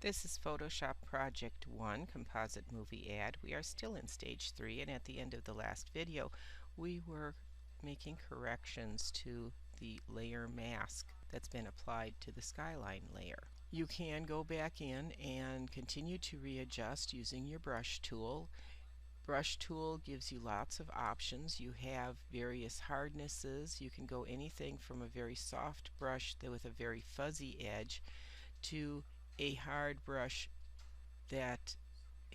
This is Photoshop Project 1 Composite Movie Ad. We are still in Stage 3, and at the end of the last video we were making corrections to the layer mask that's been applied to the skyline layer. You can go back in and continue to readjust using your brush tool. Brush tool gives you lots of options. You have various hardnesses. You can go anything from a very soft brush with a very fuzzy edge to a hard brush that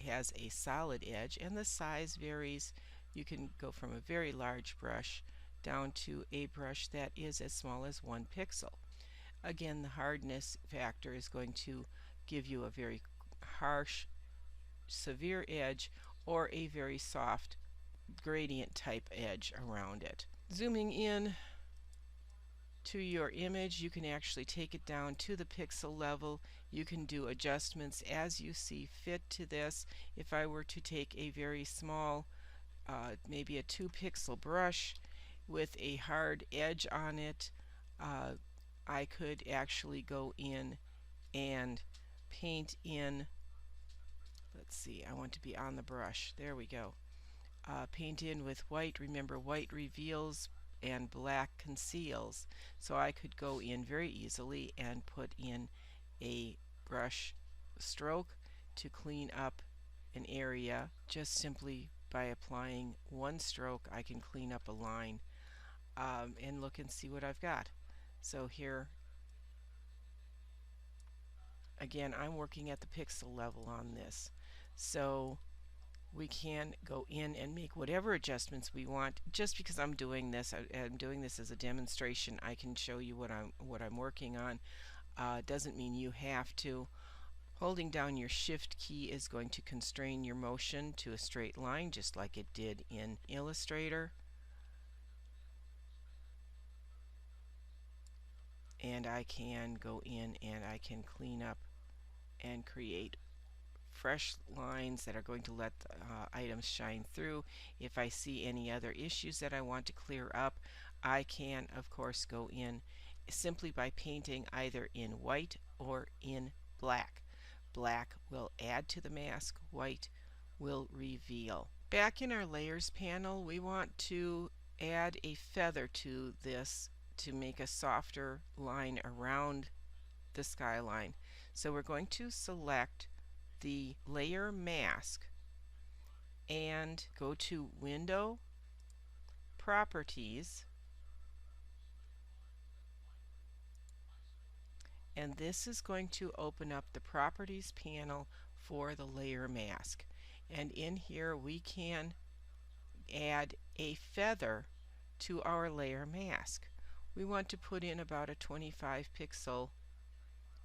has a solid edge, and the size varies. You can go from a very large brush down to a brush that is as small as 1 pixel. Again, the hardness factor is going to give you a very harsh, severe edge or a very soft gradient type edge around it. Zooming in to your image, you can actually take it down to the pixel level. You can do adjustments as you see fit to this. If I were to take a very small, maybe a 2 pixel brush with a hard edge on it, I could actually go in and paint in, let's see, I want to be on the brush, there we go. Paint in with white. Remember, white reveals and black conceals, so I could go in very easily and put in a brush stroke to clean up an area. Just simply by applying one stroke I can clean up a line, and look and see what I've got. So here again, I'm working at the pixel level on this, so we can go in and make whatever adjustments we want. Just because I'm doing this as a demonstration, I can show you what I'm working on. Doesn't mean you have to. Holding down your Shift key is going to constrain your motion to a straight line, just like it did in Illustrator. And I can go in and I can clean up and create fresh lines that are going to let items shine through. If I see any other issues that I want to clear up, I can of course go in simply by painting either in white or in black. Black will add to the mask, white will reveal. Back in our layers panel, we want to add a feather to this to make a softer line around the skyline. So we're going to select the layer mask and go to Window, Properties, and this is going to open up the Properties panel for the layer mask. And in here we can add a feather to our layer mask. We want to put in about a 25 pixel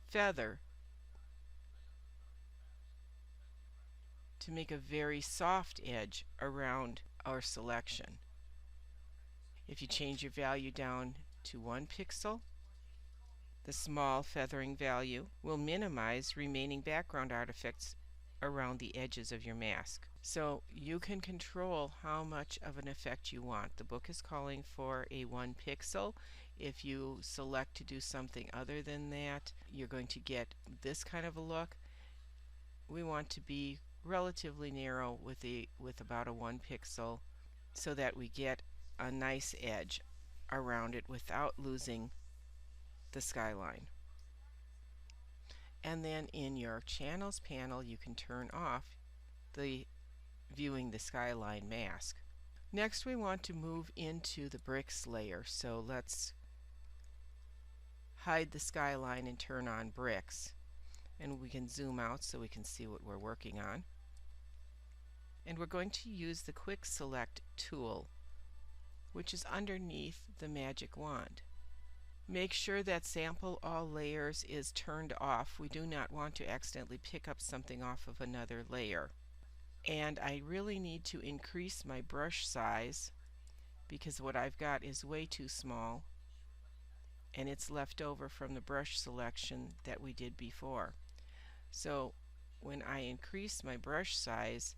feather to make a very soft edge around our selection. If you change your value down to 1 pixel, the small feathering value will minimize remaining background artifacts around the edges of your mask. So you can control how much of an effect you want. The book is calling for a 1 pixel. If you select to do something other than that, you're going to get this kind of a look. We want to be relatively narrow with about a 1 pixel so that we get a nice edge around it without losing the skyline. And then in your channels panel you can turn off the viewing the skyline mask. Next we want to move into the bricks layer, so let's hide the skyline and turn on bricks, and we can zoom out so we can see what we're working on. And we're going to use the Quick Select tool, which is underneath the magic wand. Make sure that Sample All Layers is turned off. We do not want to accidentally pick up something off of another layer. And I really need to increase my brush size because what I've got is way too small, and it's left over from the brush selection that we did before. So when I increase my brush size,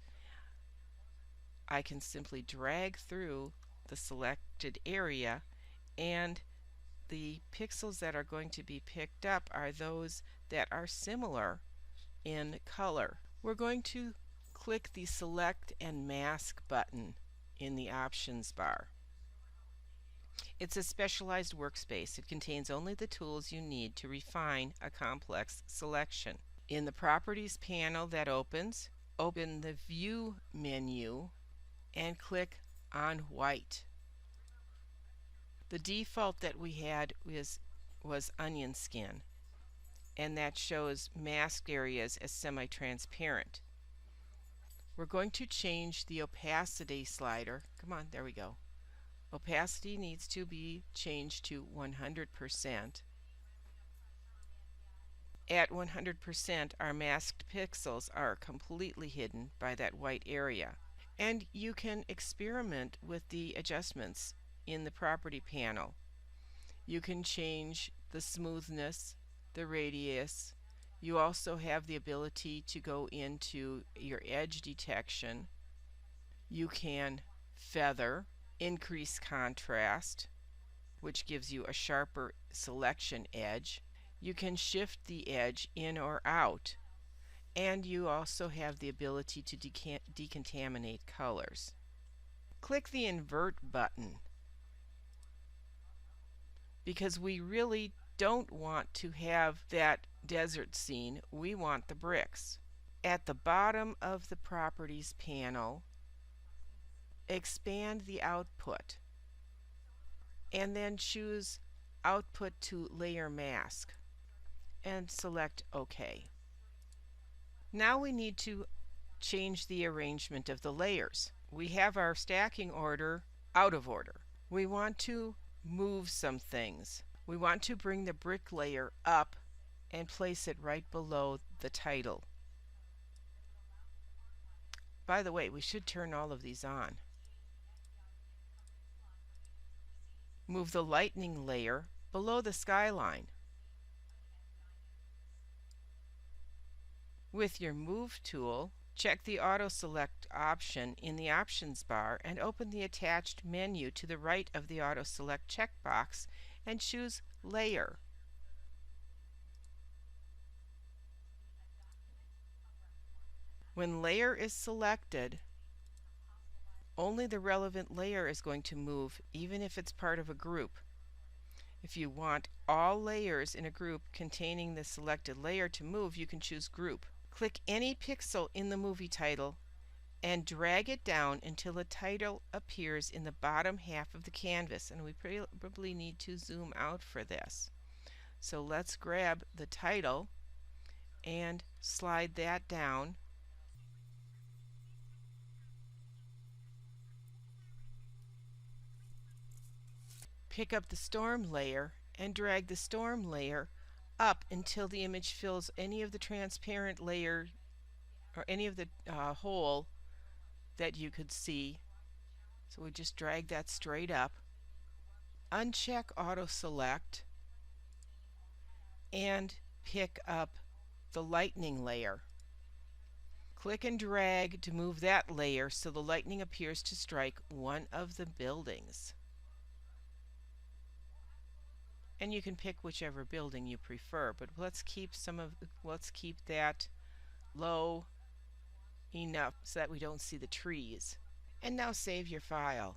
I can simply drag through the selected area, and the pixels that are going to be picked up are those that are similar in color. We're going to click the Select and Mask button in the Options bar. It's a specialized workspace. It contains only the tools you need to refine a complex selection. In the Properties panel that opens, open the View menu and click on White. The default that we had was onion skin, and that shows masked areas as semi-transparent. We're going to change the opacity slider. Come on, there we go. Opacity needs to be changed to 100%. At 100%, our masked pixels are completely hidden by that white area. And you can experiment with the adjustments in the property panel. You can change the smoothness, the radius. You also have the ability to go into your edge detection. You can feather, increase contrast, which gives you a sharper selection edge. You can shift the edge in or out, and you also have the ability to decontaminate colors. Click the Invert button because we really don't want to have that desert scene. We want the bricks. At the bottom of the Properties panel, expand the output and then choose Output to Layer Mask and select OK. Now we need to change the arrangement of the layers. We have our stacking order out of order. We want to move some things. We want to bring the brick layer up and place it right below the title. By the way, we should turn all of these on. Move the lightning layer below the skyline. With your Move tool, check the Auto Select option in the Options bar and open the attached menu to the right of the Auto Select checkbox and choose Layer. When Layer is selected, only the relevant layer is going to move, even if it's part of a group. If you want all layers in a group containing the selected layer to move, you can choose Group. Click any pixel in the movie title and drag it down until the title appears in the bottom half of the canvas. And we probably need to zoom out for this. So let's grab the title and slide that down. Pick up the storm layer and drag the storm layer up until the image fills any of the transparent layer or any of the hole that you could see. So we just drag that straight up. Uncheck Auto Select and pick up the lightning layer. Click and drag to move that layer so the lightning appears to strike one of the buildings. And you can pick whichever building you prefer, but let's keep that low enough so that we don't see the trees. And now save your file.